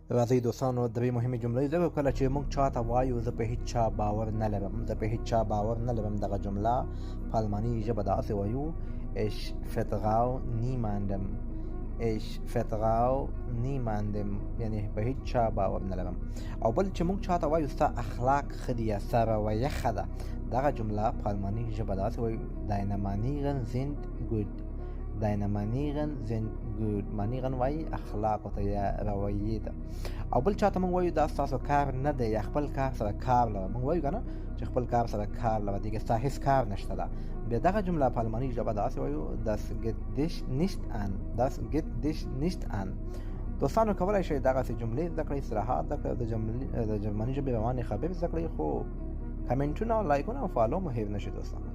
راځئ دوستانو درې مهمې جملې ځکه کله چې موږ چاته وایو زه په هیڅ چا باور نه لرم، زه په هیڅ چا باور نه لرم، دغه جمله په الماني ژبه داسې وایو ich vertraue niemandem، ich vertraue niemandem، یعنی په هیڅ چا باور نه لرم. او بل چې موږ چاته وایو ستا اخلاق ښه دي یا ستا رویه ښه ده، دغه جمله په الماني ژبه داسې وایو deine Manieren sind gut، deine Manieren sind gut، Manieren وایي اخلاق ته یا رویې ته. او بل چاته موږ وایو دا ستاسو کار نه دی یا خپل کار سره کار لره، موږ وایو که نه چې خپل کار سره کار لره دیگه ستا هېڅ کار نشته ده، بیا دغه جمله په الماني ژبه داسې وایو das geht dich nicht an، das geht dich nicht an. دوستانو کولی شئ دغسې جملې زده کړئ، اصطلاحات زده کړئ او د جرمني ژبې روانې خبرې زده کړئ، خو کمنټونه او لایکونه او فالو مو هېر نه شي دوستانو.